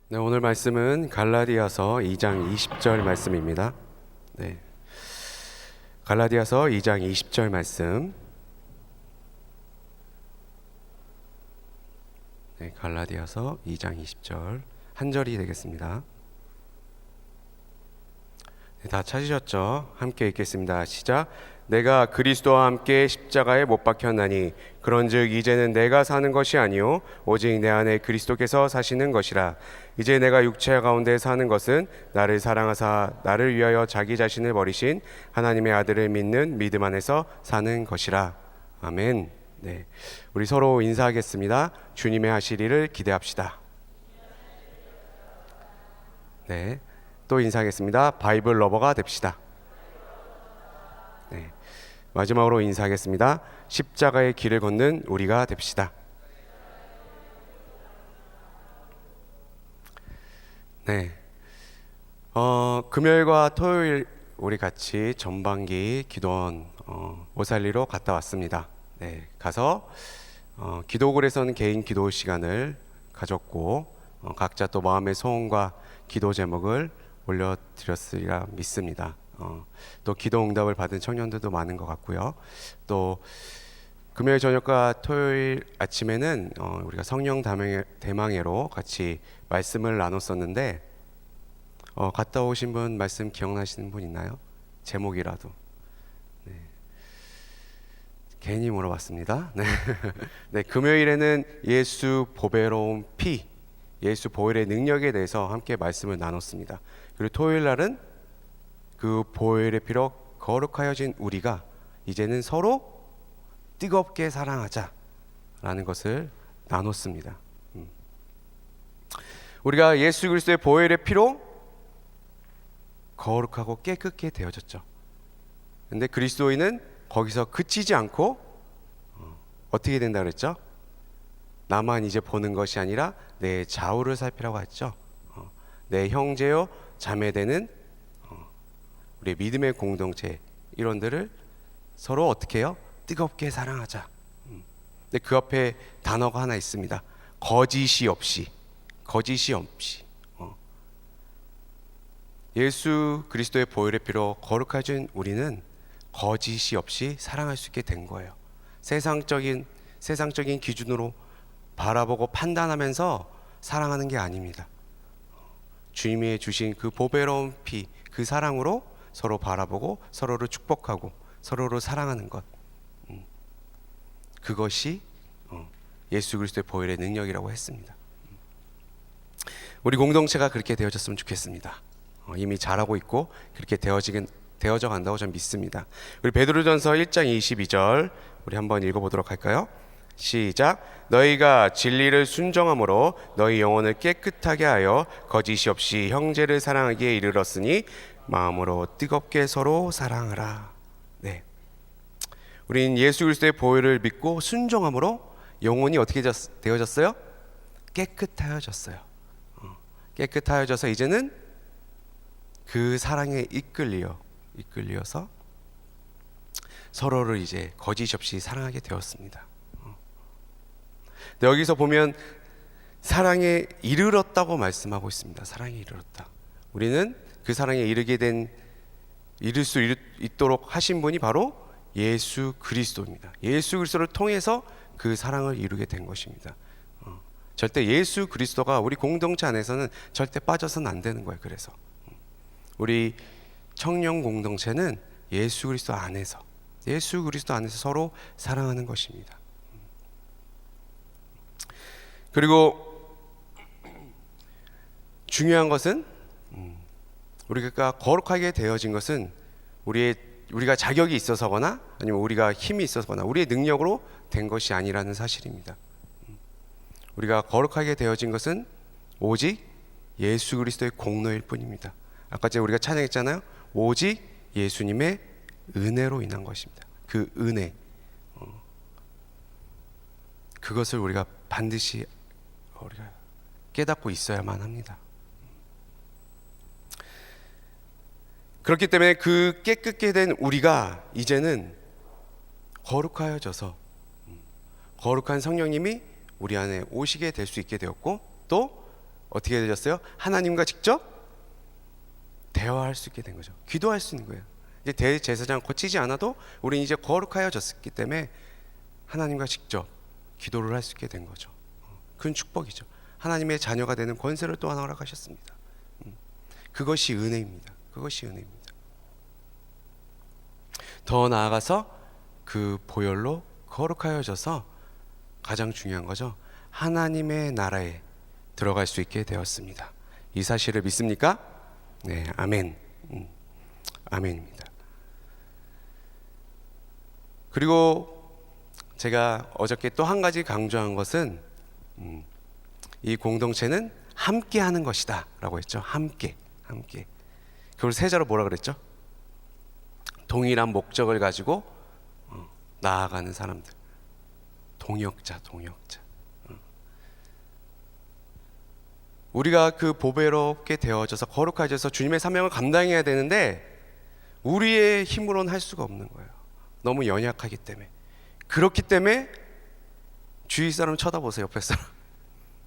네, 오늘 말씀은 갈라디아서 2장 20절 말씀입니다. 네, 갈라디아서 2장 20절 말씀. 네, 갈라디아서 2장 20절 한 절이 되겠습니다. 네, 다 찾으셨죠? 함께 읽겠습니다. 시작. 내가 그리스도와 함께 십자가에 못 박혔나니 그런즉 이제는 내가 사는 것이 아니요 오직 내 안에 그리스도께서 사시는 것이라. 이제 내가 육체 가운데 사는 것은 나를 사랑하사 나를 위하여 자기 자신을 버리신 하나님의 아들을 믿는 믿음 안에서 사는 것이라. 아멘. 네, 우리 서로 인사하겠습니다. 주님의 하실 일을 기대합시다. 네, 또 인사하겠습니다. 바이블 러버가 됩시다. 네, 마지막으로 인사하겠습니다. 십자가의 길을 걷는 우리가 됩시다. 네, 금요일과 토요일 우리 같이 전반기 기도원 오살리로 갔다 왔습니다. 네, 가서 기도글에서는 개인 기도 시간을 가졌고 각자 또 마음의 소원과 기도 제목을 올려드렸으리라 믿습니다. 또 기도 응답을 받은 청년들도 많은 것 같고요. 또 금요일 저녁과 토요일 아침에는 우리가 성령 대망회로 같이 말씀을 나눴었는데 갔다 오신 분 말씀 기억나시는 분 있나요? 제목이라도. 네. 괜히 물어봤습니다. 네. 네, 금요일에는 예수 보배로운 피, 예수 보혈의 능력에 대해서 함께 말씀을 나눴습니다. 그리고 토요일 날은 그 보혈의 피로 거룩하여진 우리가 이제는 서로 뜨겁게 사랑하자라는 것을 나눴습니다. 우리가 예수 그리스도의 보혈의 피로 거룩하고 깨끗게 되어졌죠. 근데 그리스도인은 거기서 그치지 않고 어떻게 된다 그랬죠? 나만 이제 보는 것이 아니라 내 좌우를 살피라고 했죠. 내 형제요 자매되는 우리 믿음의 공동체 일원들을 서로 어떻게 해요? 뜨겁게 사랑하자. 근데 그 앞에 단어가 하나 있습니다. 거짓이 없이. 거짓이 없이. 예수 그리스도의 보혈의 피로 거룩해진 우리는 거짓이 없이 사랑할 수 있게 된 거예요. 세상적인 기준으로 바라보고 판단하면서 사랑하는 게 아닙니다. 주님이 주신 그 보배로운 피, 그 사랑으로 서로 바라보고 서로를 축복하고 서로를 사랑하는 것, 그것이 예수 그리스도의 보혈의 능력이라고 했습니다. 우리 공동체가 그렇게 되어졌으면 좋겠습니다. 이미 잘하고 있고 그렇게 되어져 간다고 저는 믿습니다. 우리 베드로전서 1장 22절 우리 한번 읽어보도록 할까요? 시작. 너희가 진리를 순종함으로 너희 영혼을 깨끗하게 하여 거짓이 없이 형제를 사랑하기에 이르렀으니 마음으로 뜨겁게 서로 사랑하라. 네, 우린 예수 그리스도의 보혈을 믿고 순종함으로 영혼이 어떻게 되어졌어요? 깨끗하여졌어요. 깨끗하여져서 이제는 그 사랑에 이끌려서 서로를 이제 거짓 없이 사랑하게 되었습니다. 여기서 보면 사랑에 이르렀다고 말씀하고 있습니다. 사랑에 이르렀다. 우리는 그 사랑에 이룰 수 있도록 하신 분이 바로 예수 그리스도입니다. 예수 그리스도를 통해서 그 사랑을 이루게 된 것입니다. 절대 예수 그리스도가 우리 공동체 안에서는 절대 빠져서는 안 되는 거예요. 그래서 우리 청년 공동체는 예수 그리스도 안에서 서로 사랑하는 것입니다. 그리고 중요한 것은 우리가 거룩하게 되어진 것은 우리가 자격이 있어서거나 아니면 우리가 힘이 있어서거나 우리의 능력으로 된 것이 아니라는 사실입니다. 우리가 거룩하게 되어진 것은 오직 예수 그리스도의 공로일 뿐입니다. 아까 제가 우리가 찬양했잖아요. 오직 예수님의 은혜로 인한 것입니다. 그 은혜, 그것을 우리가 반드시 우리가 깨닫고 있어야만 합니다. 그렇기 때문에 그 깨끗게 된 우리가 이제는 거룩하여져서 거룩한 성령님이 우리 안에 오시게 될 수 있게 되었고 또 어떻게 되셨어요? 하나님과 직접 대화할 수 있게 된 거죠. 기도할 수 있는 거예요. 이제 대제사장 거치지 않아도 우리는 이제 거룩하여졌기 때문에 하나님과 직접 기도를 할 수 있게 된 거죠. 큰 축복이죠. 하나님의 자녀가 되는 권세를 또한 허락하셨습니다. 그것이 은혜입니다. 그것이 은혜입니다. 더 나아가서 그 보혈로 거룩하여져서 가장 중요한 거죠. 하나님의 나라에 들어갈 수 있게 되었습니다. 이 사실을 믿습니까? 네, 아멘. 아멘입니다. 그리고 제가 어저께 또 한 가지 강조한 것은 이 공동체는 함께 하는 것이다 라고 했죠. 함께. 그걸 세자로 뭐라 그랬죠? 동일한 목적을 가지고 나아가는 사람들. 동역자. 우리가 그 보배롭게 되어져서 거룩해져서 주님의 사명을 감당해야 되는데 우리의 힘으로는 할 수가 없는 거예요. 너무 연약하기 때문에. 그렇기 때문에 주위 사람 쳐다보세요.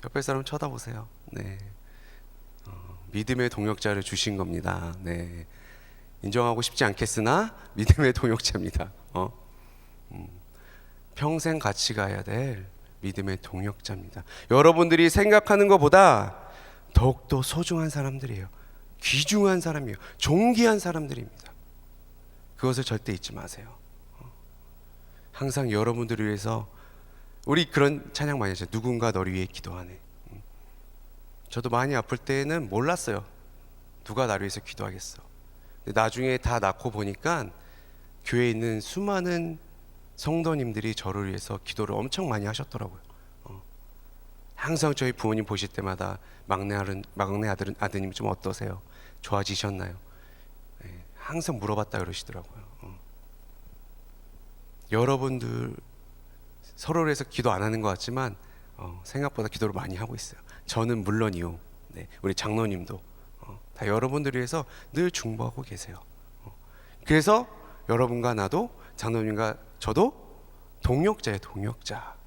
옆에 사람 쳐다보세요. 네. 믿음의 동역자를 주신 겁니다. 네. 인정하고 싶지 않겠으나 믿음의 동역자입니다. 평생 같이 가야 될 믿음의 동역자입니다. 여러분들이 생각하는 것보다 더욱더 소중한 사람들이에요. 귀중한 사람이에요. 존귀한 사람들입니다. 그것을 절대 잊지 마세요. 항상 여러분들을 위해서 우리 그런 찬양 많이 하죠. 누군가 너를 위해 기도하네. 저도 많이 아플 때는 몰랐어요. 누가 나를 위해서 기도하겠어. 근데 나중에 다 낳고 보니까 교회에 있는 수많은 성도님들이 저를 위해서 기도를 엄청 많이 하셨더라고요. 항상 저희 부모님 보실 때마다 막내 아드님 좀 어떠세요? 좋아지셨나요? 네, 항상 물어봤다 그러시더라고요. 여러분들 서로를 위해서 기도 안 하는 것 같지만 생각보다 기도를 많이 하고 있어요. 저는 물론이요. 네, 우리 장로님도 다 여러분들을 위해서 늘 중보하고 계세요. 그래서 여러분과 나도 장로님과 저도 동역자예요. 동역자.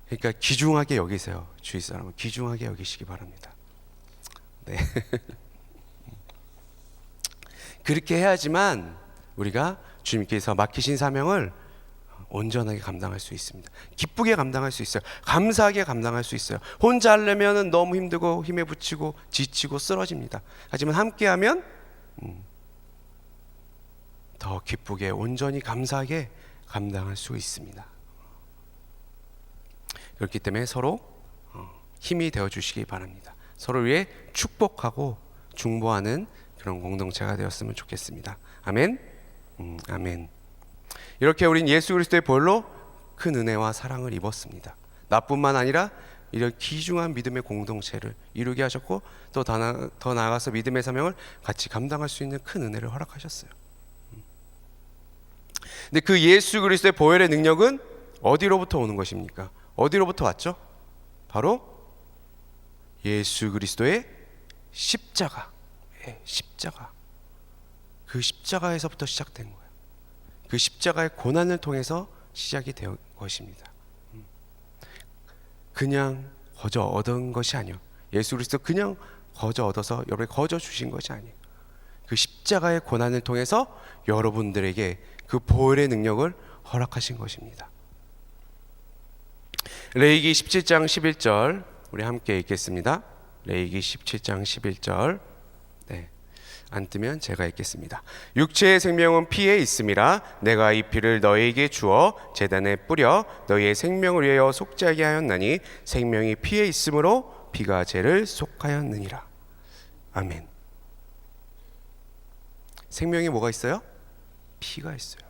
그러니까 귀중하게 여기세요. 주위 사람을 귀중하게 여기시기 바랍니다. 네. 그렇게 해야지만 우리가 주님께서 맡기신 사명을 온전하게 감당할 수 있습니다. 기쁘게 감당할 수 있어요. 감사하게 감당할 수 있어요. 혼자 하려면 너무 힘들고 힘에 부치고 지치고 쓰러집니다. 하지만 함께하면 더 기쁘게 온전히 감사하게 감당할 수 있습니다. 그렇기 때문에 서로 힘이 되어 주시기 바랍니다. 서로를 위해 축복하고 중보하는 그런 공동체가 되었으면 좋겠습니다. 아멘. 아멘. 이렇게 우린 예수 그리스도의 보혈로 큰 은혜와 사랑을 입었습니다. 나뿐만 아니라 이런 귀중한 믿음의 공동체를 이루게 하셨고 또 더 나아가서 믿음의 사명을 같이 감당할 수 있는 큰 은혜를 허락하셨어요. 근데 그 예수 그리스도의 보혈의 능력은 어디로부터 오는 것입니까? 어디로부터 왔죠? 바로 예수 그리스도의 십자가. 십자가. 그 십자가에서부터 시작된 거예요. 그 십자가의 고난을 통해서 시작이 된 것입니다. 그냥 거저 얻은 것이 아니에요. 예수 그리스도 그냥 거저 얻어서 여러분에게 거저 주신 것이 아니에요. 그 십자가의 고난을 통해서 여러분들에게 그 보혈의 능력을 허락하신 것입니다. 레위기 17장 11절 우리 함께 읽겠습니다. 레위기 17장 11절. 네. 안 뜨면 제가 읽겠습니다. 육체의 생명은 피에 있음이라 내가 이 피를 너희에게 주어 제단에 뿌려 너희의 생명을 위하여 속죄하게 하였나니 생명이 피에 있으므로 피가 죄를 속하였느니라. 아멘. 생명이 뭐가 있어요? 피가 있어요.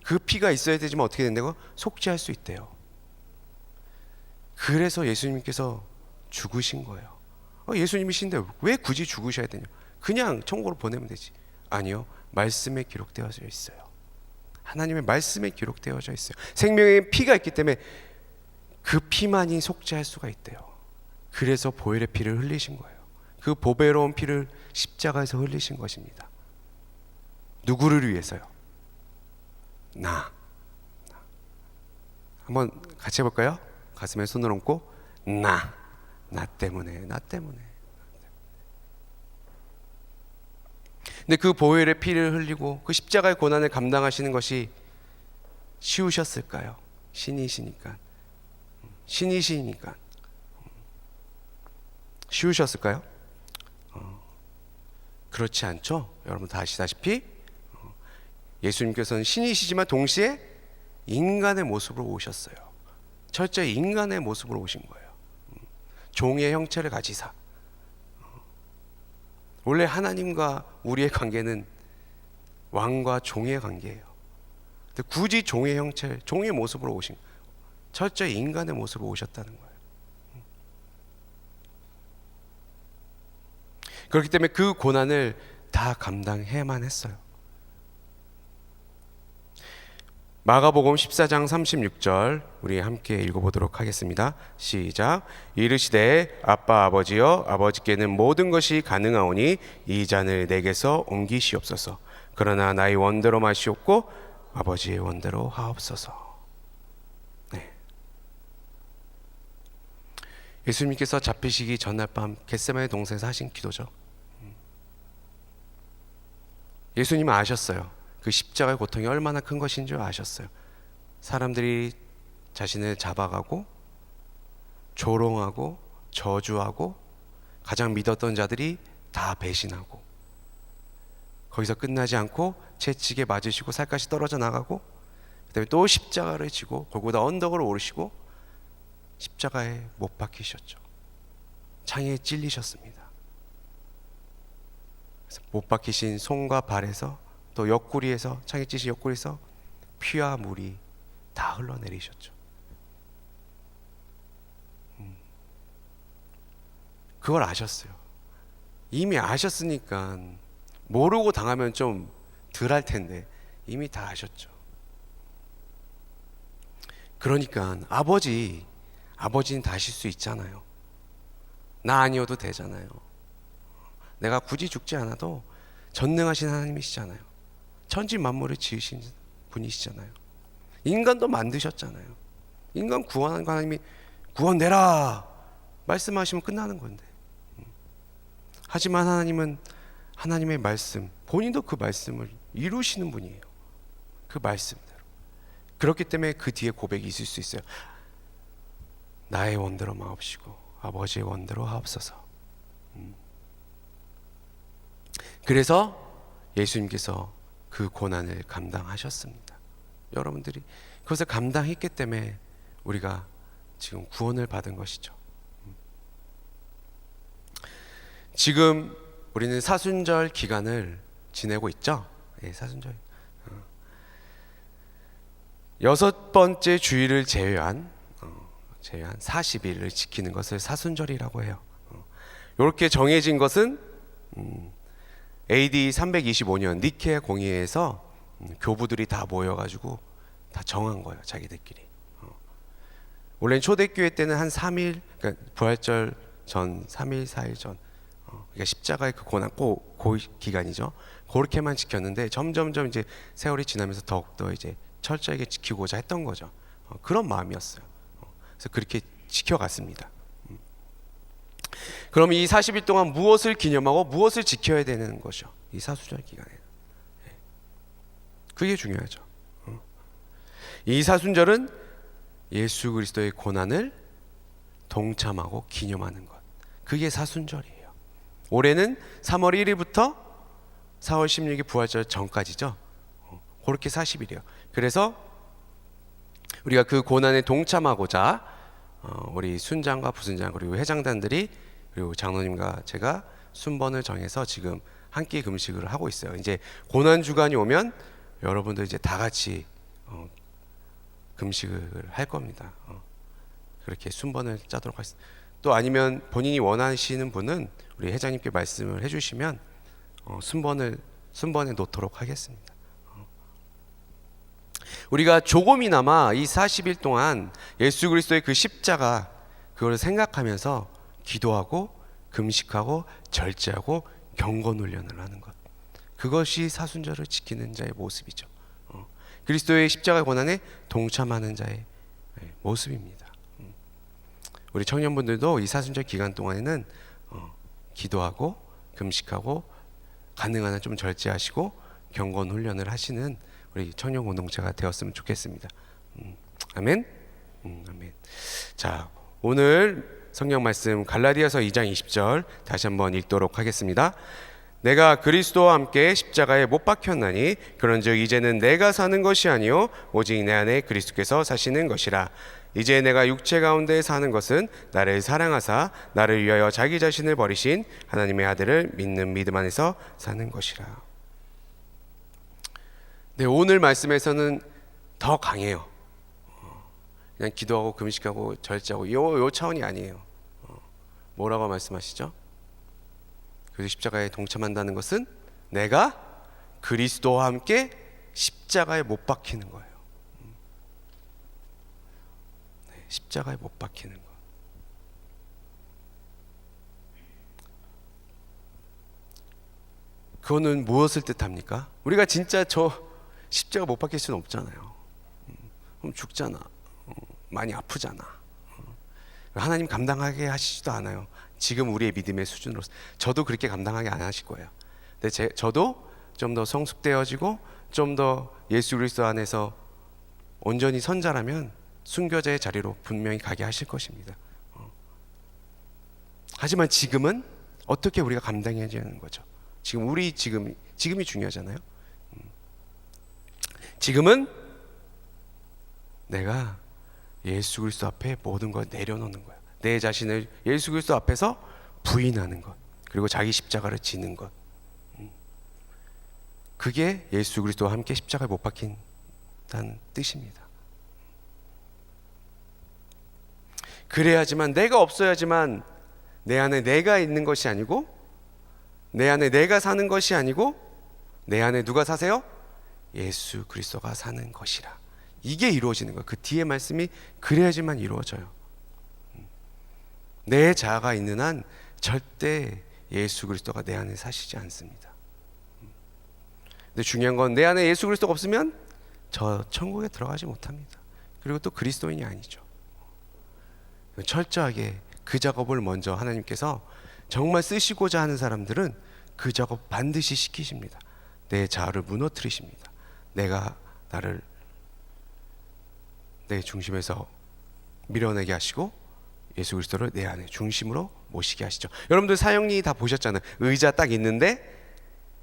그 피가 있어야 되지만 어떻게 된다고? 속죄할 수 있대요. 그래서 예수님께서 죽으신 거예요. 예수님이신데 왜 굳이 죽으셔야 되냐? 그냥 천국으로 보내면 되지. 아니요. 말씀에 기록되어져 있어요. 하나님의 말씀에 기록되어져 있어요. 생명의 피가 있기 때문에 그 피만이 속죄할 수가 있대요. 그래서 보혈의 피를 흘리신 거예요. 그 보배로운 피를 십자가에서 흘리신 것입니다. 누구를 위해서요? 나. 한번 같이 해볼까요? 가슴에 손을 얹고 나 때문에. 근데 그 보혈의 피를 흘리고 그 십자가의 고난을 감당하시는 것이 쉬우셨을까요? 신이시니까 쉬우셨을까요? 그렇지 않죠. 여러분 다 아시다시피 예수님께서는 신이시지만 동시에 인간의 모습으로 오셨어요. 철저히 인간의 모습으로 오신 거예요. 종의 형체를 가지사. 원래 하나님과 우리의 관계는 왕과 종의 관계예요. 근데 굳이 종의 형체, 종의 모습으로 오신 거예요. 철저히 인간의 모습으로 오셨다는 거예요. 그렇기 때문에 그 고난을 다 감당해야만 했어요. 마가복음 14장 36절 우리 함께 읽어보도록 하겠습니다. 시작. 이르시되 아빠 아버지여 아버지께는 모든 것이 가능하오니 이 잔을 내게서 옮기시옵소서. 그러나 나의 원대로 마시옵고 아버지의 원대로 하옵소서. 네. 예수님께서 잡히시기 전날 밤 겟세마네 동산에서 하신 기도죠. 예수님은 아셨어요. 그 십자가의 고통이 얼마나 큰 것인 줄 아셨어요. 사람들이 자신을 잡아가고 조롱하고 저주하고 가장 믿었던 자들이 다 배신하고 거기서 끝나지 않고 채찍에 맞으시고 살갗이 떨어져 나가고 그다음에 또 십자가를 지고 골고다 언덕을 오르시고 십자가에 못 박히셨죠. 창에 찔리셨습니다. 그래서 못 박히신 손과 발에서 또 옆구리에서 창에 찌신 옆구리에서 피와 물이 다 흘러내리셨죠. 그걸 아셨어요. 이미 아셨으니까 모르고 당하면 좀 덜 할 텐데 이미 다 아셨죠. 그러니까 아버지는 다 하실 수 있잖아요. 나 아니어도 되잖아요. 내가 굳이 죽지 않아도 전능하신 하나님이시잖아요. 천지 만물을 지으신 분이시잖아요. 인간도 만드셨잖아요. 인간 구원한 하나님이 구원되라 말씀하시면 끝나는 건데. 하지만 하나님은 하나님의 말씀, 본인도 그 말씀을 이루시는 분이에요. 그 말씀대로. 그렇기 때문에 그 뒤에 고백이 있을 수 있어요. 나의 원대로 마옵시고 아버지의 원대로 하옵소서. 그래서 예수님께서 그 고난을 감당하셨습니다. 여러분들이 그것을 감당했기 때문에 우리가 지금 구원을 받은 것이죠. 지금 우리는 사순절 기간을 지내고 있죠. 예, 사순절. 6번째 주일을 제외한 40일을 지키는 것을 사순절이라고 해요. 이렇게 정해진 것은 AD 325년 니케아 공의회에서 교부들이 다 모여가지고 다 정한 거예요. 자기들끼리. 원래는 초대교회 때는 한 3일, 그러니까 부활절 전 3일, 4일 전, 그러니까 십자가의 그 고난 그 기간이죠. 그렇게만 지켰는데 점점 이제 세월이 지나면서 더욱더 이제 철저하게 지키고자 했던 거죠. 그런 마음이었어요. 그래서 그렇게 지켜갔습니다. 그럼 이 40일 동안 무엇을 기념하고 무엇을 지켜야 되는 것이죠? 이 사순절 기간에. 그게 중요하죠. 이 사순절은 예수 그리스도의 고난을 동참하고 기념하는 것. 그게 사순절이에요. 올해는 3월 1일부터 4월 16일 부활절 전까지죠. 그렇게 40일이에요. 그래서 우리가 그 고난에 동참하고자 우리 순장과 부순장 그리고 회장단들이 그리고 장로님과 제가 순번을 정해서 지금 한 끼 금식을 하고 있어요. 이제 고난 주간이 오면 여러분들 이제 다 같이 금식을 할 겁니다. 그렇게 순번을 짜도록 하겠습니다. 또 아니면 본인이 원하시는 분은 우리 회장님께 말씀을 해주시면 순번에 놓도록 하겠습니다. 우리가 조금이나마 이 40일 동안 예수 그리스도의 그 십자가 그걸 생각하면서 기도하고 금식하고 절제하고 경건 훈련을 하는 것, 그것이 사순절을 지키는 자의 모습이죠. 그리스도의 십자가 고난에 동참하는 자의 모습입니다. 우리 청년분들도 이 사순절 기간 동안에는 기도하고 금식하고 가능한 한 좀 절제하시고 경건 훈련을 하시는 우리 청년 공동체가 되었으면 좋겠습니다. 아멘. 아멘. 자, 오늘 성경 말씀 갈라디아서 2장 20절 다시 한번 읽도록 하겠습니다. 내가 그리스도와 함께 십자가에 못 박혔나니 그런즉 이제는 내가 사는 것이 아니요 오직 내 안에 그리스도께서 사시는 것이라. 이제 내가 육체 가운데 사는 것은 나를 사랑하사 나를 위하여 자기 자신을 버리신 하나님의 아들을 믿는 믿음 안에서 사는 것이라. 네, 오늘 말씀에서는 더 강해요. 그냥 기도하고 금식하고 절제하고 요 차원이 아니에요. 뭐라고 말씀하시죠? 그래서 십자가에 동참한다는 것은 내가 그리스도와 함께 십자가에 못 박히는 거예요. 네, 십자가에 못 박히는 거. 그거는 무엇을 뜻합니까? 우리가 진짜 저 십자가 못 박힐 수는 없잖아요. 그럼 죽잖아. 많이 아프잖아. 하나님 감당하게 하시지도 않아요. 지금 우리의 믿음의 수준으로서 저도 그렇게 감당하게 안 하실 거예요. 근데 저도 좀 더 성숙되어지고 좀 더 예수 그리스도 안에서 온전히 선자라면 순교자의 자리로 분명히 가게 하실 것입니다. 하지만 지금은 어떻게 우리가 감당해야 하는 거죠? 지금이 중요하잖아요. 지금은 내가 예수 그리스도 앞에 모든 걸 내려놓는 거야. 내 자신을 예수 그리스도 앞에서 부인하는 것, 그리고 자기 십자가를 지는 것. 그게 예수 그리스도와 함께 십자가에 못 박힌다는 뜻입니다. 그래야지만, 내가 없어야지만 내 안에 내가 있는 것이 아니고, 내 안에 내가 사는 것이 아니고, 내 안에 누가 사세요? 예수 그리스도가 사는 것이라. 이게 이루어지는 거예요. 그 뒤에 말씀이 그래야지만 이루어져요. 내 자아가 있는 한 절대 예수 그리스도가 내 안에 사시지 않습니다. 근데 중요한 건 내 안에 예수 그리스도가 없으면 저 천국에 들어가지 못합니다. 그리고 또 그리스도인이 아니죠. 철저하게 그 작업을 먼저 하나님께서 정말 쓰시고자 하는 사람들은 그 작업 반드시 시키십니다. 내 자아를 무너뜨리십니다. 내가 나를 내 중심에서 밀어내게 하시고 예수 그리스도를 내 안에 중심으로 모시게 하시죠. 여러분들 사형리 다 보셨잖아요. 의자 딱 있는데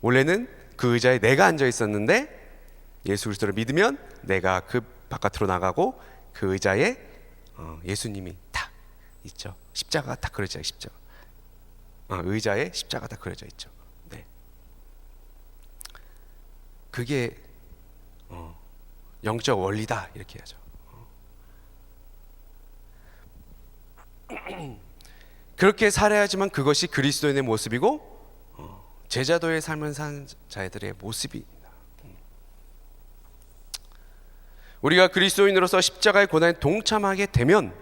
원래는 그 의자에 내가 앉아 있었는데 예수 그리스도를 믿으면 내가 그 바깥으로 나가고 그 의자에 예수님이 딱 있죠. 십자가가 딱 그려져 있죠. 의자에 십자가가 딱 그려져 있죠. 네. 그게 영적 원리다 이렇게 하죠. 그렇게 살아야지만 그것이 그리스도인의 모습이고 제자도의 삶을 사는 자들의 모습입니다. 우리가 그리스도인으로서 십자가의 고난에 동참하게 되면,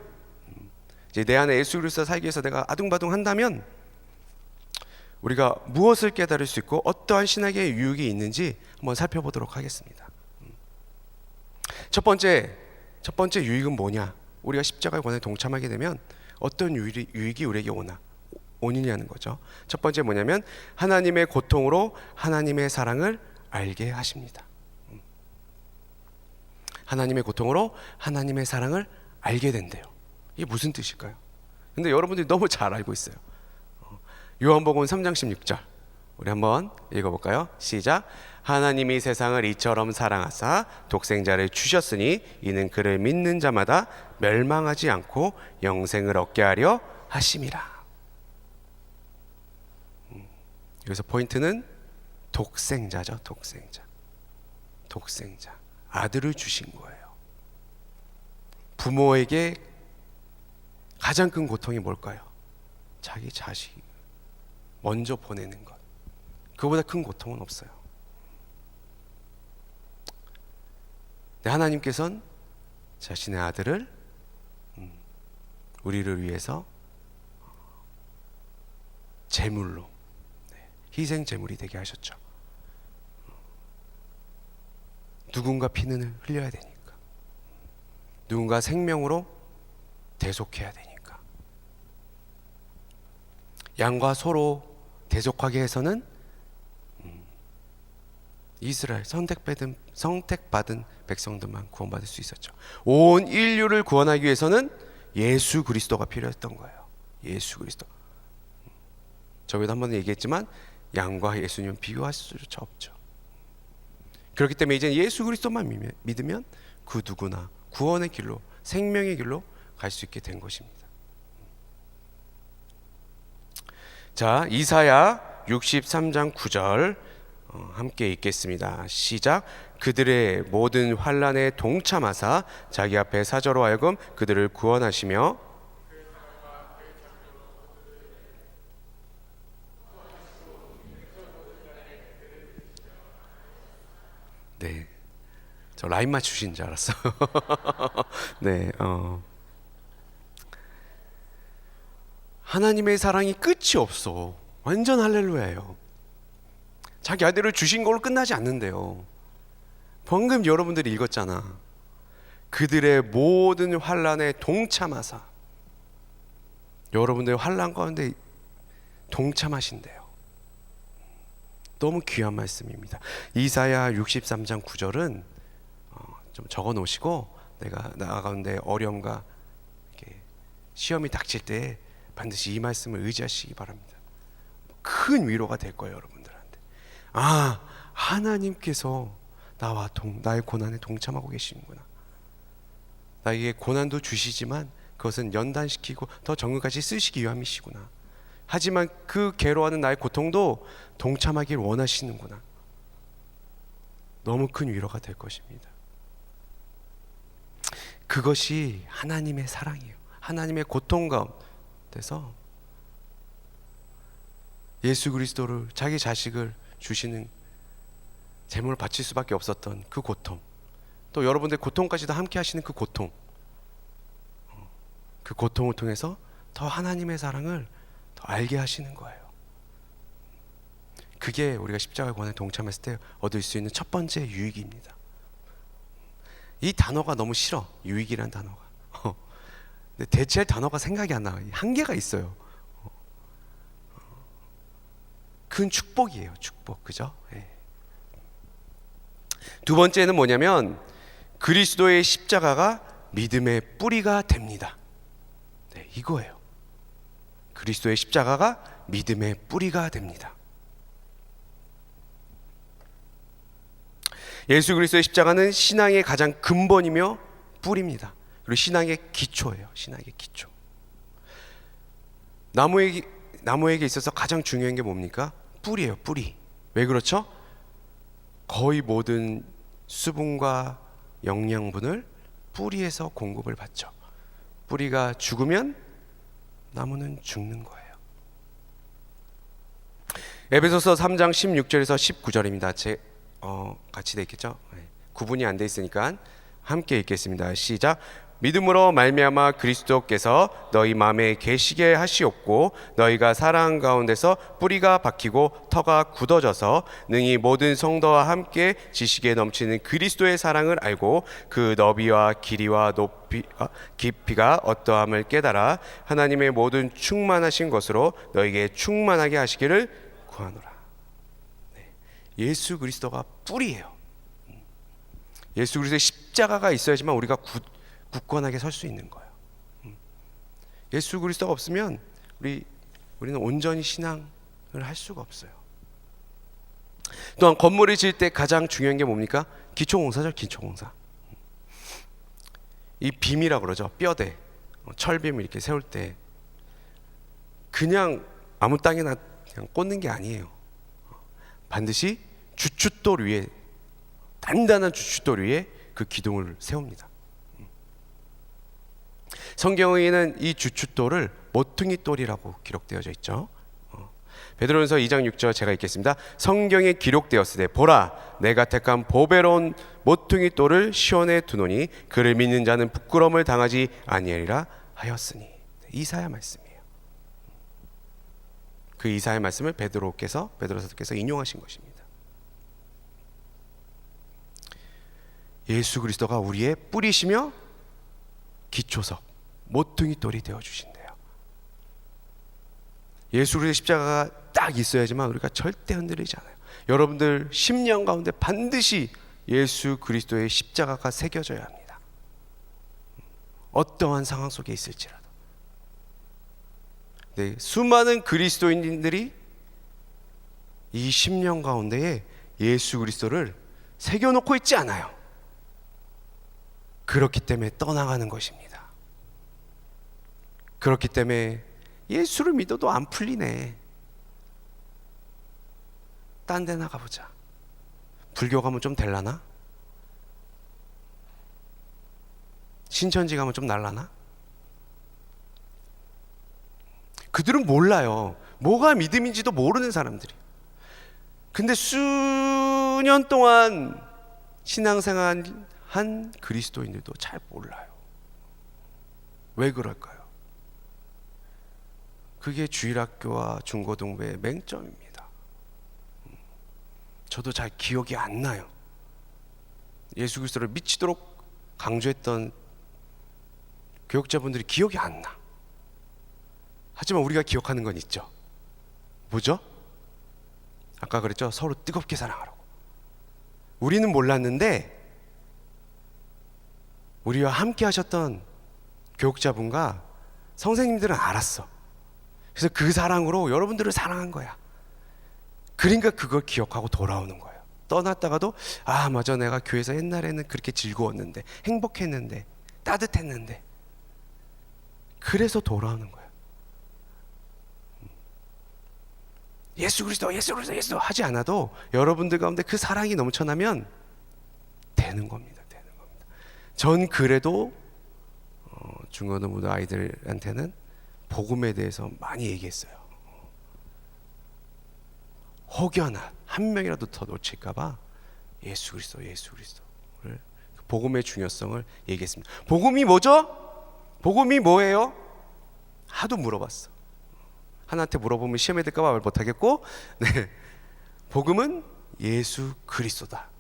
이제 내 안에 예수 그리스도 살기 위해서 내가 아둥바둥 한다면 우리가 무엇을 깨달을 수 있고 어떠한 신학의 유익이 있는지 한번 살펴보도록 하겠습니다. 첫 번째 유익은 뭐냐? 우리가 십자가의 고난에 동참하게 되면 어떤 유익이 우리에게 오느냐는 거죠. 첫 번째 뭐냐면 하나님의 고통으로 하나님의 사랑을 알게 하십니다. 하나님의 고통으로 하나님의 사랑을 알게 된대요. 이게 무슨 뜻일까요? 근데 여러분들이 너무 잘 알고 있어요. 요한복음 3장 16절 우리 한번 읽어볼까요? 시작. 하나님이 세상을 이처럼 사랑하사 독생자를 주셨으니 이는 그를 믿는 자마다 멸망하지 않고 영생을 얻게 하려 하심이라. 여기서 포인트는 독생자죠. 독생자 아들을 주신 거예요. 부모에게 가장 큰 고통이 뭘까요? 자기 자식 먼저 보내는 것. 그보다 큰 고통은 없어요. 하나님께서는 자신의 아들을 우리를 위해서 제물로, 희생 제물이 되게 하셨죠. 누군가 피는 흘려야 되니까, 누군가 생명으로 대속해야 되니까. 양과 소로 대적하게 해서는 이스라엘 선택받은 백성들만 구원받을 수 있었죠. 온 인류를 구원하기 위해서는 예수 그리스도가 필요했던 거예요. 예수 그리스도. 저번에도 한번 얘기했지만 양과 예수님은 비교할 수조차 없죠. 그렇기 때문에 이제 예수 그리스도만 믿으면 그 누구나 구원의 길로, 생명의 길로 갈 수 있게 된 것입니다. 자, 이사야 63장 9절 함께 읽겠습니다. 시작. 그들의 모든 환난에 동참하사 자기 앞에 사저로 하여금 그들을 구원하시며 네, 저 라인 맞추신 줄 알았어. 네, 하나님의 사랑이 끝이 없어. 완전 할렐루야예요. 자기 아들을 주신 걸로 끝나지 않는데요. 방금 여러분들이 읽었잖아. 그들의 모든 환난에 동참하사. 여러분들의 환난 가운데 동참하신대요. 너무 귀한 말씀입니다. 이사야 63장 9절은 좀 적어 놓으시고 내가 나 가운데 어려움과 이렇게 시험이 닥칠 때 반드시 이 말씀을 의지하시기 바랍니다. 큰 위로가 될 거예요, 여러분들한테. 아, 하나님께서 나의 고난에 동참하고 계시는구나. 나에게 고난도 주시지만 그것은 연단시키고 더 정끝까지 쓰시기 위함이시구나. 하지만 그 괴로워하는 나의 고통도 동참하길 원하시는구나. 너무 큰 위로가 될 것입니다. 그것이 하나님의 사랑이에요. 하나님의 고통 가운데서 예수 그리스도를, 자기 자식을 주시는 제물을 바칠 수밖에 없었던 그 고통, 또 여러분들의 고통까지도 함께 하시는 그 고통, 그 고통을 통해서 더 하나님의 사랑을 더 알게 하시는 거예요. 그게 우리가 십자가의 고난에 동참했을 때 얻을 수 있는 첫 번째 유익입니다. 이 단어가 너무 싫어, 유익이라는 단어가. 근데 대체할 단어가 생각이 안 나. 한계가 있어요. 큰 축복이에요, 축복. 그죠? 네. 두 번째는 뭐냐면 그리스도의 십자가가 믿음의 뿌리가 됩니다. 네, 이거예요. 그리스도의 십자가가 믿음의 뿌리가 됩니다. 예수 그리스도의 십자가는 신앙의 가장 근본이며 뿌리입니다. 그리고 신앙의 기초예요. 신앙의 기초. 나무에게 있어서 가장 중요한 게 뭡니까? 뿌리예요, 뿌리. 왜 그렇죠? 거의 모든 수분과 영양분을 뿌리에서 공급을 받죠. 뿌리가 죽으면 나무는 죽는 거예요. 에베소서 3장 16절에서 19절입니다. 같이 돼 있겠죠? 구분이 안 돼 있으니까 함께 읽겠습니다. 시작. 믿음으로 말미암아 그리스도께서 너희 마음에 계시게 하시옵고 너희가 사랑 가운데서 뿌리가 박히고 터가 굳어져서 능히 모든 성도와 함께 지식에 넘치는 그리스도의 사랑을 알고 그 너비와 길이와 깊이가 어떠함을 깨달아 하나님의 모든 충만하신 것으로 너희에게 충만하게 하시기를 구하노라. 예수 그리스도가 뿌리예요. 예수 그리스도의 십자가가 있어야지만 우리가 굳건하게 설 수 있는 거예요. 예수 그리스도가 없으면 우리는 온전히 신앙을 할 수가 없어요. 또한 건물을 지을 때 가장 중요한 게 뭡니까? 기초공사죠. 기초공사. 이 빔이라고 그러죠. 뼈대, 철빔을 이렇게 세울 때 그냥 아무 땅에나 그냥 꽂는 게 아니에요. 반드시 주춧돌 위에, 단단한 주춧돌 위에 그 기둥을 세웁니다. 성경에는 이 주춧돌을 모퉁이돌이라고 기록되어져 있죠. 베드로전서 2장 6절 제가 읽겠습니다. 성경에 기록되었으되 보라 내가 택한 보배로운 모퉁이돌을 시온에 두노니 그를 믿는 자는 부끄러움을 당하지 아니하리라 하였으니. 이사야 말씀이에요. 그 이사야 말씀을 베드로사도께서 인용하신 것입니다. 예수 그리스도가 우리의 뿌리시며 기초석, 모퉁이돌이 되어 주신대요. 예수 그리스도의 십자가가 딱 있어야지만 우리가 절대 흔들리지 않아요. 여러분들 심령 가운데 반드시 예수 그리스도의 십자가가 새겨져야 합니다. 어떠한 상황 속에 있을지라도. 네, 수많은 그리스도인들이 이 심령 가운데에 예수 그리스도를 새겨놓고 있지 않아요. 그렇기 때문에 떠나가는 것입니다. 그렇기 때문에 예수를 믿어도 안 풀리네. 딴 데 나가보자. 불교 가면 좀 될라나? 신천지 가면 좀 날라나? 그들은 몰라요. 뭐가 믿음인지도 모르는 사람들이. 근데 수년 동안 신앙생활 한 그리스도인들도 잘 몰라요. 왜 그럴까요? 그게 주일학교와 중고등부의 맹점입니다. 저도 잘 기억이 안 나요. 예수 그리스도를 미치도록 강조했던 교육자분들이 기억이 안 나. 하지만 우리가 기억하는 건 있죠. 뭐죠? 아까 그랬죠? 서로 뜨겁게 사랑하라고. 우리는 몰랐는데 우리와 함께 하셨던 교육자분과 선생님들은 알았어. 그래서 그 사랑으로 여러분들을 사랑한 거야. 그러니까 그걸 기억하고 돌아오는 거예요. 떠났다가도 아 맞아, 내가 교회에서 옛날에는 그렇게 즐거웠는데, 행복했는데, 따뜻했는데. 그래서 돌아오는 거예요. 예수 그리스도 예수 그리스도 예수 하지 않아도 여러분들 가운데 그 사랑이 넘쳐나면 되는 겁니다. 되는 겁니다. 전 그래도 중고등부 아이들한테는 복음에 대해서 많이 얘기했어요. 혹여나 한 명이라도 더 놓칠까봐 예수 그리스도 예수 그리스도를, 복음의 중요성을 얘기했습니다. 복음이 뭐죠? 복음이 뭐예요? 하도 물어봤어. 하나한테 물어보면 시험에 들까봐 말 못하겠고, 네, 복음은 예수 그리스도다.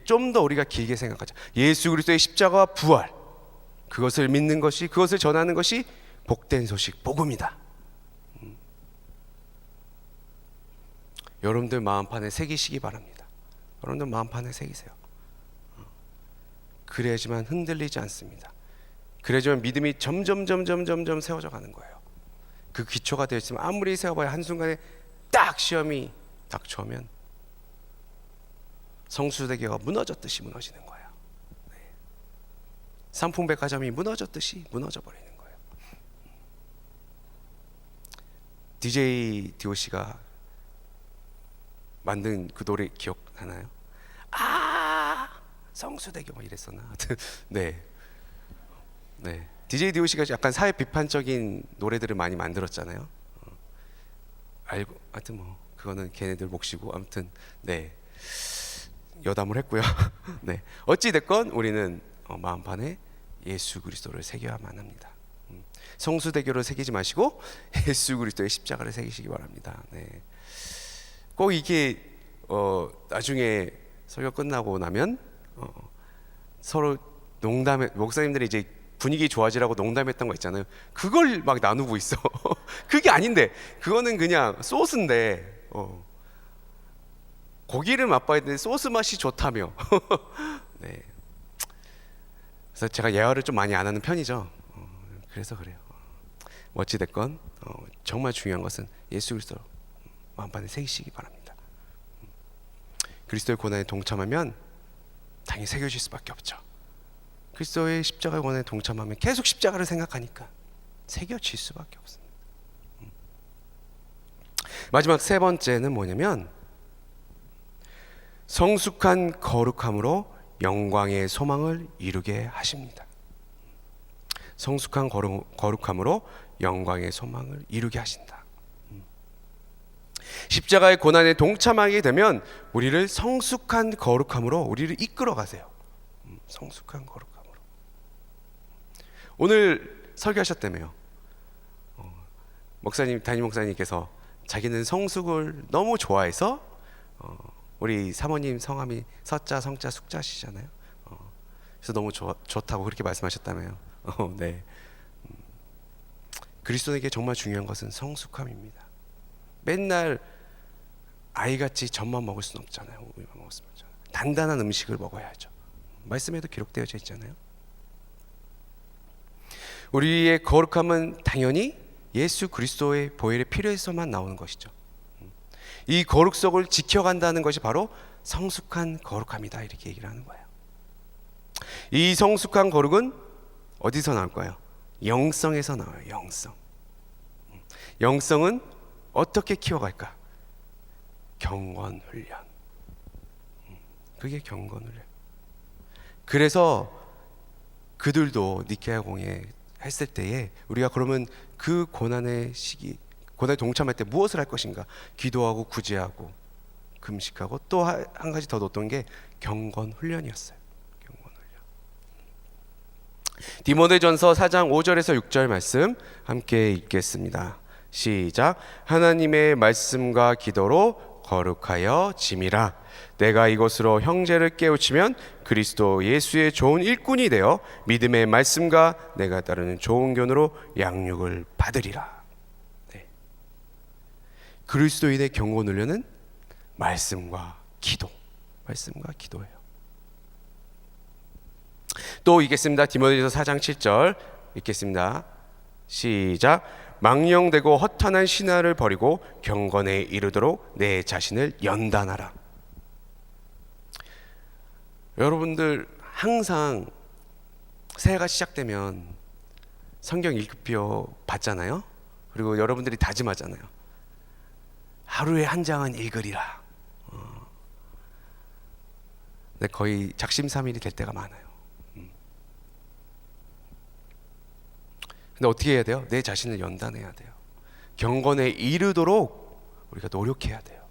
좀 더 우리가 길게 생각하자. 예수 그리스도의 십자가와 부활, 그것을 믿는 것이, 그것을 전하는 것이 복된 소식, 복음이다. 여러분들 마음판에 새기시기 바랍니다. 여러분들 마음판에 새기세요. 그래야지만 흔들리지 않습니다. 그래야지만 믿음이 점점 세워져 가는 거예요. 그 기초가 되어 있으면 아무리 세워봐야 한순간에 딱 시험이 닥쳐오면 성수대교가 무너졌듯이 무너지는 거예요. 네. 삼풍백화점이 무너졌듯이 무너져 버리는 거예요. DJ DOC가 만든 그 노래 기억나나요? 아 성수대교 뭐 이랬었나? 네. 네. DJ DOC가 약간 사회 비판적인 노래들을 많이 만들었잖아요. 알고, 하여튼 뭐 그거는 걔네들 몫이고, 아무튼 네, 여담을 했고요. 네, 어찌 됐건 우리는 마음판에 예수 그리스도를 새겨야만 합니다. 성수대교를 새기지 마시고 예수 그리스도의 십자가를 새기시기 바랍니다. 네, 꼭 이게 나중에 설교 끝나고 나면 서로 농담에, 목사님들이 이제 분위기 좋아지라고 농담했던 거 있잖아요. 그걸 막 나누고 있어. 그게 아닌데, 그거는 그냥 소스인데 고기를 맛봐야 되는데 소스 맛이 좋다며. 네. 그래서 제가 예화를 좀 많이 안 하는 편이죠. 그래서 그래요. 어찌 됐건 정말 중요한 것은 예수 그리스도 마음판에 새기시기 바랍니다. 그리스도의 고난에 동참하면 당연히 새겨질 수밖에 없죠. 그리스도의 십자가의 고난에 동참하면 계속 십자가를 생각하니까 새겨질 수밖에 없습니다. 마지막 세 번째는 뭐냐면, 성숙한 거룩함으로 영광의 소망을 이루게 하십니다. 성숙한 거룩함으로 영광의 소망을 이루게 하신다. 십자가의 고난에 동참하게 되면 우리를 성숙한 거룩함으로 우리를 이끌어 가세요. 성숙한 거룩함으로. 오늘 설교하셨다며요. 목사님, 담임 목사님께서 자기는 성숙을 너무 좋아해서, 우리 사모님 성함이 서자, 성자, 숙자시잖아요. 그래서 너무 좋다고 그렇게 말씀하셨다며요. 네. 그리스도에게 정말 중요한 것은 성숙함입니다. 맨날 아이같이 젖만 먹을 수는 없잖아요. 우유만 먹을 수는 없잖아요. 단단한 음식을 먹어야죠. 말씀에도 기록되어져 있잖아요. 우리의 거룩함은 당연히 예수 그리스도의 보혈의 피로에서만 나오는 것이죠. 이 거룩성을 지켜간다는 것이 바로 성숙한 거룩함이다, 이렇게 얘기를 하는 거예요. 이 성숙한 거룩은 어디서 나올까요? 영성에서 나와요. 영성은 어떻게 키워갈까? 경건 훈련. 그게 경건 훈련. 그래서 그들도 니케아 공회 했을 때에 우리가 그러면 그 고난의 시기, 고난에 동참할 때 무엇을 할 것인가? 기도하고 구제하고 금식하고 또 한 가지 더 넣었던 게 경건 훈련이었어요. 경건 훈련. 디모데전서 4장 5절에서 6절 말씀 함께 읽겠습니다. 시작. 하나님의 말씀과 기도로 거룩하여 짐이라. 내가 이것으로 형제를 깨우치면 그리스도 예수의 좋은 일꾼이 되어 믿음의 말씀과 내가 따르는 좋은 견으로 양육을 받으리라. 네. 그리스도인의 경건 훈련은 말씀과 기도예요. 또 읽겠습니다. 디모데전서 4장 7절 읽겠습니다. 시작. 망령되고 허탄한 신화를 버리고 경건에 이르도록 내 자신을 연단하라. 여러분들 항상 새해가 시작되면 성경 읽기표 받잖아요. 그리고 여러분들이 다짐하잖아요. 하루에 한 장은 읽으리라. 근데 거의 작심삼일이 될 때가 많아요. 근데 어떻게 해야 돼요? 내 자신을 연단해야 돼요. 경건에 이르도록 우리가 노력해야 돼요.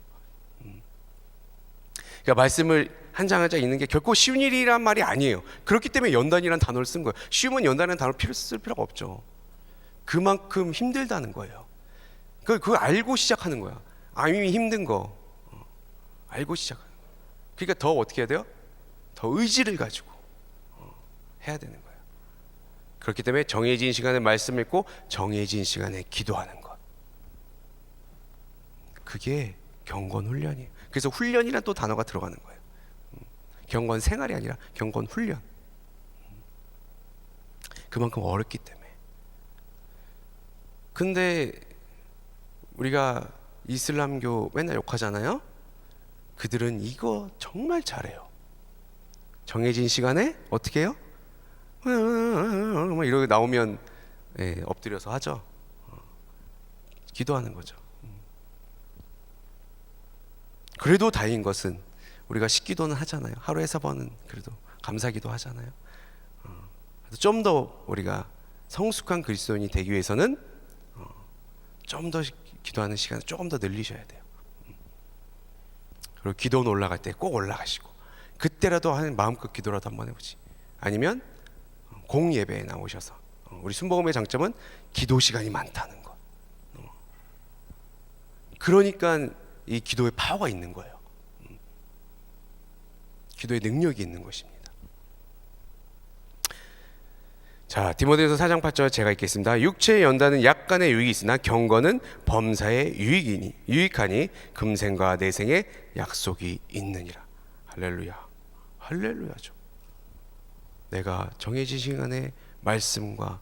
그러니까 말씀을 한 장 한 장 읽는 게 결코 쉬운 일이란 말이 아니에요. 그렇기 때문에 연단이라는 단어를 쓴 거예요. 쉬우면 연단이라는 단어를 쓸 필요가 없죠. 그만큼 힘들다는 거예요. 그걸 알고 시작하는 거야. 이미 힘든 거 알고 시작하는 거예요. 그러니까 더 어떻게 해야 돼요? 더 의지를 가지고 해야 되는 거예요. 그렇기 때문에 정해진 시간에 말씀 읽고 정해진 시간에 기도하는 것, 그게 경건 훈련이에요. 그래서 훈련이란 또 단어가 들어가는 거예요. 경건 생활이 아니라 경건 훈련. 그만큼 어렵기 때문에. 근데 우리가 이슬람교 맨날 욕하잖아요. 그들은 이거 정말 잘해요. 정해진 시간에 어떻게 해요? 막 이러고 나오면 엎드려서 하죠. 기도하는 거죠. 그래도 다행인 것은 우리가 식기도는 하잖아요. 하루에 3번은 그래도 감사기도 하잖아요. 좀 더 우리가 성숙한 그리스도인이 되기 위해서는 좀 더 기도하는 시간을 조금 더 늘리셔야 돼요. 그리고 기도는 올라갈 때 꼭 올라가시고 그때라도 한 마음껏 기도라도 한번 해보지. 아니면 공예배에 나오셔서 우리 순복음의 장점은 기도 시간이 많다는 것. 그러니까 이 기도의 파워가 있는 거예요. 기도의 능력이 있는 것입니다. 자, 디모데전서 4장 8절 제가 읽겠습니다. 육체의 연단은 약간의 유익이 있으나 경건은 범사에 유익하니 금생과 내생에 약속이 있느니라. 할렐루야. 할렐루야죠. 내가 정해진 시간에 말씀과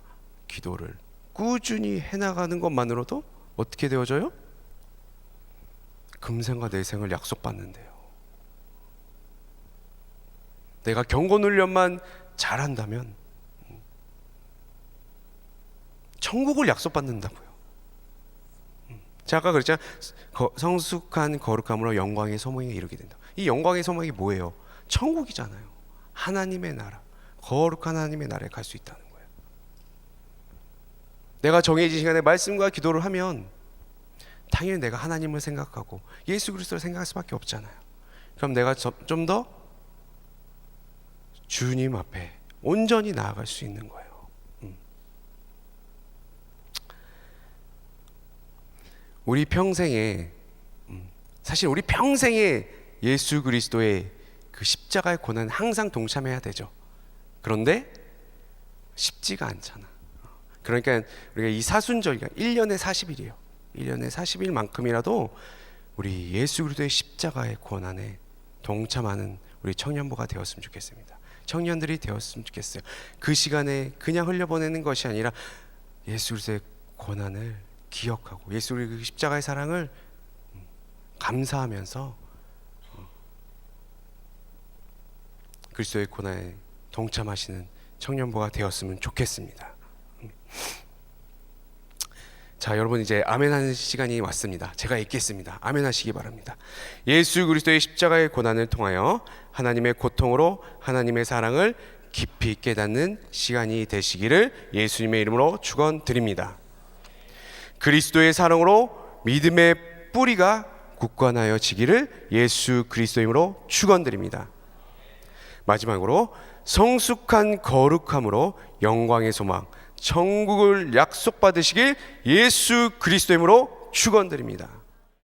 기도를 꾸준히 해나가는 것만으로도 어떻게 되어져요? 금생과 내생을 약속받는데요. 내가 경건 훈련만 잘한다면 천국을 약속받는다고요. 제가 아까 그랬잖아요. 성숙한 거룩함으로 영광의 소망에 이르게 된다. 이 영광의 소망이 뭐예요? 천국이잖아요. 하나님의 나라, 거룩한 하나님의 나라에 갈 수 있다는 거예요. 내가 정해진 시간에 말씀과 기도를 하면 당연히 내가 하나님을 생각하고 예수 그리스도를 생각할 수밖에 없잖아요. 그럼 내가 좀 더 주님 앞에 온전히 나아갈 수 있는 거예요. 우리 평생에 사실 우리 평생에 예수 그리스도의 그 십자가의 고난 항상 동참해야 되죠. 그런데 쉽지가 않잖아. 그러니까 우리가 이 사순절기가 1년에 40일이에요. 1년에 40일만큼이라도 우리 예수 그리스도의 십자가의 고난에 동참하는 우리 청년부가 되었으면 좋겠습니다. 청년들이 되었으면 좋겠어요. 그 시간에 그냥 흘려보내는 것이 아니라 예수 그리스도의 고난을 기억하고 예수 그리스도의 십자가의 사랑을 감사하면서 그리스도의 고난에 동참하시는 청년부가 되었으면 좋겠습니다. 자, 여러분 이제 아멘하는 시간이 왔습니다. 제가 읽겠습니다. 아멘하시기 바랍니다. 예수 그리스도의 십자가의 고난을 통하여 하나님의 고통으로 하나님의 사랑을 깊이 깨닫는 시간이 되시기를 예수님의 이름으로 축원드립니다. 그리스도의 사랑으로 믿음의 뿌리가 굳건하여지기를 예수 그리스도의 이름으로 축원드립니다. 마지막으로 성숙한 거룩함으로 영광의 소망 천국을 약속받으시길 예수 그리스도의 이름으로 축원드립니다.